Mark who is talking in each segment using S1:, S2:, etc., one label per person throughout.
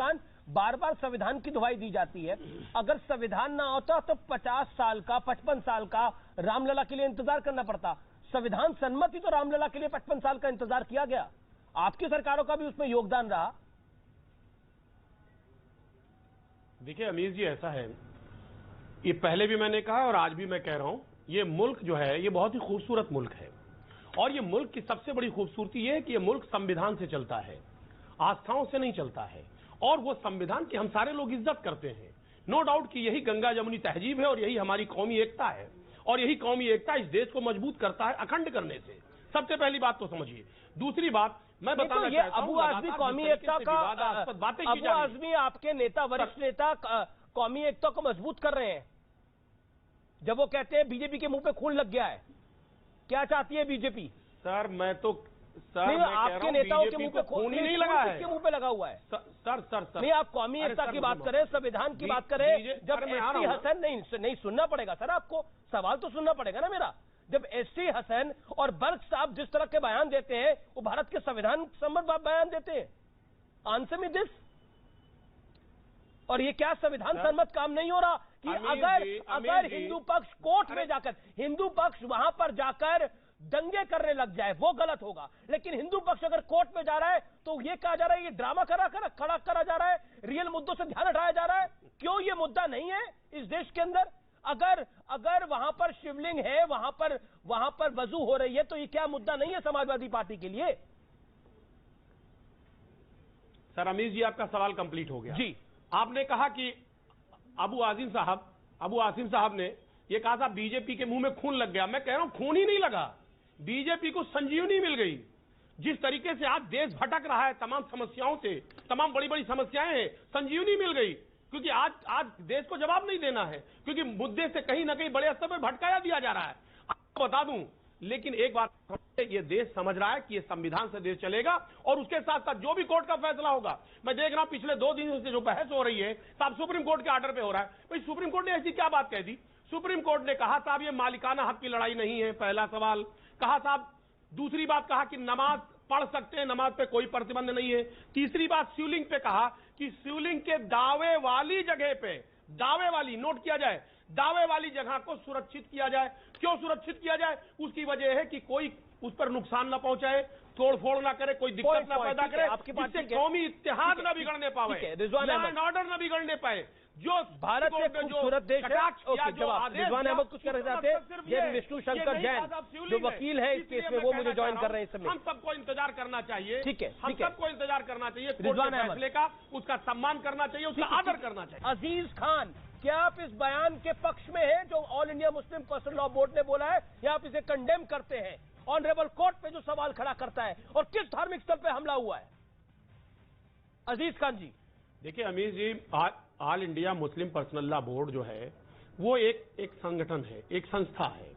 S1: खान, बार बार संविधान की दुहाई दी जाती है। अगर संविधान ना होता तो 50 साल का 55 साल का रामलला के लिए इंतजार करना पड़ता। संविधान सम्मति तो रामलला के लिए 55 साल का इंतजार किया गया। आपकी सरकारों का भी उसमें योगदान रहा।
S2: देखिए अमीर जी, ऐसा है, ये पहले भी मैंने कहा और आज भी मैं कह रहा हूं, ये मुल्क जो है ये बहुत ही खूबसूरत मुल्क है। और ये मुल्क की सबसे बड़ी खूबसूरती ये है कि ये मुल्क संविधान से चलता है, आस्थाओं से नहीं चलता है। और वो संविधान की हम सारे लोग इज्जत करते हैं। नो डाउट कि यही गंगा जमुनी तहजीब है और यही हमारी कौमी एकता है। और यही कौमी एकता इस देश को मजबूत करता है अखंड करने से। सबसे पहली बात तो समझिए। दूसरी बात मैं बताना चाहता हूं,
S1: अबू आजमी कौमी एकता का
S2: बातें
S1: अबू आजमी आपके नेता, वरिष्ठ नेता कौमी एकता को मजबूत कर रहे हैं। जब वो कहते हैं बीजेपी के मुंह पे खून लग गया है, क्या चाहती है बीजेपी?
S2: सर मैं तो
S1: नहीं, आपके नेताओं के मुंह पे
S2: खून ही नहीं लगा है,
S1: किसके मुंह पे लगा हुआ है?
S2: सर
S1: नहीं, आप कौमी एकता की बात करें, संविधान की बात करें। जब एसटी हसन नहीं सुनना पड़ेगा सर, आपको सवाल तो सुनना पड़ेगा ना मेरा। जब एसटी हसन और बर्क साहब जिस तरह के बयान देते हैं, वो भारत के संविधान संबंध बयान देते हैं। Answer me this. और ये क्या संविधान सम्मत काम नहीं हो रहा कि अगर हिंदू पक्ष कोर्ट में जाकर, हिंदू पक्ष वहां पर जाकर दंगे करने लग जाए, वो गलत होगा। लेकिन हिंदू पक्ष अगर कोर्ट में जा रहा है तो ये कहा जा रहा है ये ड्रामा खड़ा करा जा रहा है, रियल मुद्दों से ध्यान हटाया जा रहा है। क्यों ये मुद्दा नहीं है इस देश के अंदर? अगर वहां पर शिवलिंग है, वहां पर वजू हो रही है, तो ये क्या मुद्दा नहीं है समाजवादी पार्टी के लिए?
S2: सर अमीर जी, आपका सवाल कंप्लीट हो गया
S1: जी।
S2: आपने कहा कि अबू आसिम साहब ने ये कहा था बीजेपी के मुंह में खून लग गया। मैं कह रहा हूं खून ही नहीं लगा, बीजेपी को संजीवनी मिल गई। जिस तरीके से आज देश भटक रहा है तमाम समस्याओं से, तमाम बड़ी बड़ी समस्याएं हैं, संजीवनी मिल गई। क्योंकि आज देश को जवाब नहीं देना है, क्योंकि मुद्दे से कहीं ना कहीं बड़े स्तर पर भटकाया दिया जा रहा है। आपको बता दूं, लेकिन एक बात, ये देश समझ रहा है कि ये संविधान से देश चलेगा और उसके साथ साथ जो भी कोर्ट का फैसला होगा। मैं देख रहा हूं पिछले 2 दिनों से जो बहस हो रही है, साहब सुप्रीम कोर्ट के ऑर्डर पे हो रहा है। भाई सुप्रीम कोर्ट ने ऐसी क्या बात कह दी? सुप्रीम कोर्ट ने कहा साहब ये मालिकाना हक की लड़ाई नहीं है, पहला सवाल कहा साहब। दूसरी बात कहा कि नमाज पढ़ सकते हैं, नमाज पे कोई प्रतिबंध नहीं है। तीसरी बात शिवलिंग पे कहा कि शिवलिंग के दावे वाली जगह पे, दावे वाली, नोट किया जाए, दावे वाली जगह को सुरक्षित किया जाए। क्यों सुरक्षित किया जाए? उसकी वजह है कि कोई उस पर नुकसान ना पहुंचाए, तोड़फोड़ ना करे, कोई दिक्कत ना पैदा करे, इससे कौमी इत्तेहाद ना बिगड़ने पाए, लॉ एंड ऑर्डर ना बिगड़ने पाए। जो
S1: भारत के खूबसूरत देश है। रिजवान अहमद कुछ कर रहे थे। विष्णु शंकर जैन जो वकील है इस केस में, वो मुझे ज्वाइन कर रहे हैं इस समय।
S2: हम सबको इंतजार करना चाहिए।
S1: ठीक है,
S2: हम सबको इंतजार करना चाहिए
S1: रिजवान अहमद
S2: फैसले का, उसका सम्मान करना चाहिए, उसका आदर करना चाहिए।
S1: अजीज खान, क्या आप इस बयान के पक्ष में हैं जो all India Muslim Personal Law board ने बोला है, या आप इसे कंडेम करते हैं? ऑनरेबल कोर्ट पे जो सवाल खड़ा करता है और किस धार्मिक स्थल पे हमला हुआ है? अजीज खान जी।
S2: देखिए Amir ji, All India Muslim Personal Law Board जो है वो एक संगठन है, एक संस्था है।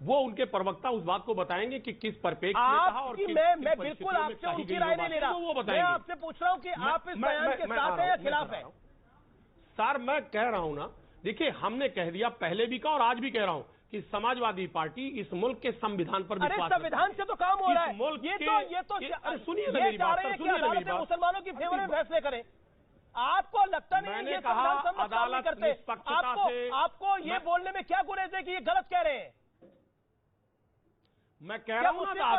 S2: वो उनके प्रवक्ता उस बात को बताएंगे कि किस परिप्रेक्ष्य में कहा और
S1: मैं बिल्कुल आपसे उनकी राय नहीं ले रहा, मैं आपसे पूछ रहा हूं कि आप इस बयान के साथ हैं या खिलाफ हैं?
S2: सर मैं कह रहा हूं ना, देखिए हमने कह दिया, पहले भी कहा और आज भी कह रहा हूं कि समाजवादी पार्टी इस मुल्क के संविधान पर विश्वास,
S1: संविधान से तो काम हो रहा है। ये तो
S2: सुनिए मेरी बात,
S1: मुसलमानों की फेवर में फैसले करें। आपको लगता नहीं है ये संविधान सम्मत काम नहीं करते? आपको ये बोलने में क्या गुरेज है कि ये गलत कह रहे हैं?
S2: मैं कह रहा हूं ना,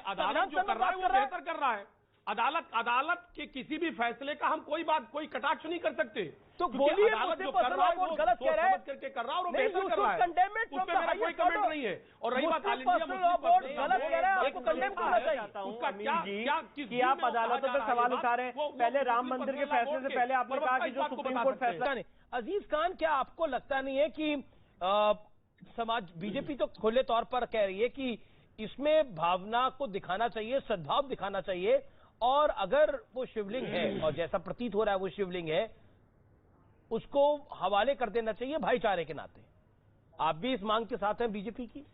S2: अदालत जो कर रहा है वो बेहतर कर रहा है। अदालत के किसी भी फैसले का हम कोई कटाक्ष नहीं कर सकते।
S1: तो बोलिए,
S2: अदालत जो कर रहा है वो
S1: गलत कह रहा है,
S2: करके कर रहा है और बेहतर कर रहा है, उस पर मेरा कोई कमेंट नहीं है। और रही बात ऑल इंडिया मुस्लिम
S1: बोर्ड गलत कह रहा है, आपको कंडेम करना चाहिए।
S2: उसका क्या
S3: कि आप अदालतों पर सवाल उठा रहे हैं। पहले राम मंदिर के फैसले से पहले आपने कहा कि जो सुप्रीम कोर्ट फैसला नहीं।
S1: अजीज खान, क्या आपको लगता नहीं है कि समाज, बीजेपी तो खुले तौर पर कह रही है कि इसमें भावना को दिखाना चाहिए, सद्भाव दिखाना चाहिए, और अगर वो शिवलिंग है और जैसा प्रतीत हो रहा है वो शिवलिंग है, उसको हवाले कर देना चाहिए भाईचारे के नाते? आप भी इस मांग के साथ हैं बीजेपी की?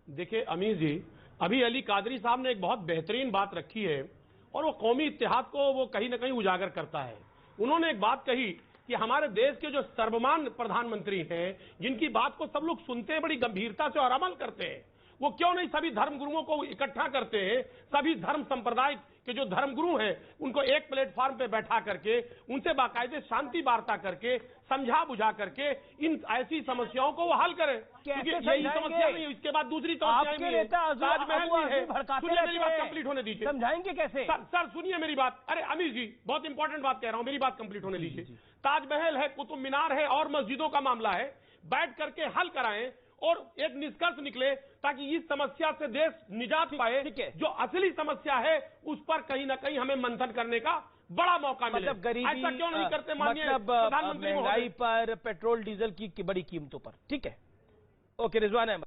S2: देखिए अमीर जी, अभी अली कादरी साहब ने एक बहुत बेहतरीन बात रखी है और वो कौमी इत्तेहाद को वो कहीं ना कहीं उजागर करता है। उन्होंने एक बात कही कि हमारे देश के जो सर्वमान्य प्रधानमंत्री हैं, जिनकी बात को सब लोग सुनते हैं बड़ी गंभीरता से और अमल करते हैं, वो क्यों नहीं सभी धर्म गुरुओं को इकट्ठा करते हैं, सभी धर्म संप्रदाय के जो धर्मगुरु हैं उनको एक प्लेटफॉर्म पे बैठा करके उनसे बाकायदे शांति वार्ता करके समझा बुझा करके इन ऐसी समस्याओं को वो हल करें, क्योंकि यही समस्या नहीं है, इसके बाद दूसरी समस्या भी है, ताजमहल भी है। सुनिए मेरी बात कंप्लीट होने दीजिए,
S1: समझाएंगे कैसे?
S2: सर सुनिए मेरी बात, अरे अमीर जी बहुत इंपॉर्टेंट बात कह रहा हूं, मेरी बात कंप्लीट होने दीजिए। ताजमहल है, कुतुब मीनार है और मस्जिदों का मामला है, बैठ करके हल कराएं और एक निष्कर्ष निकले ताकि इस समस्या से देश निजात पाए। जो असली समस्या है उस पर कहीं ना कहीं हमें मंथन करने का बड़ा मौका मिले।
S1: मतलब गरीबी,
S2: ऐसा क्यों नहीं करते माननीय
S1: मतलब
S2: प्रधानमंत्री
S1: महंगाई पर, पेट्रोल डीजल की बड़ी कीमतों पर। ठीक है, ओके रिजवान अहमद।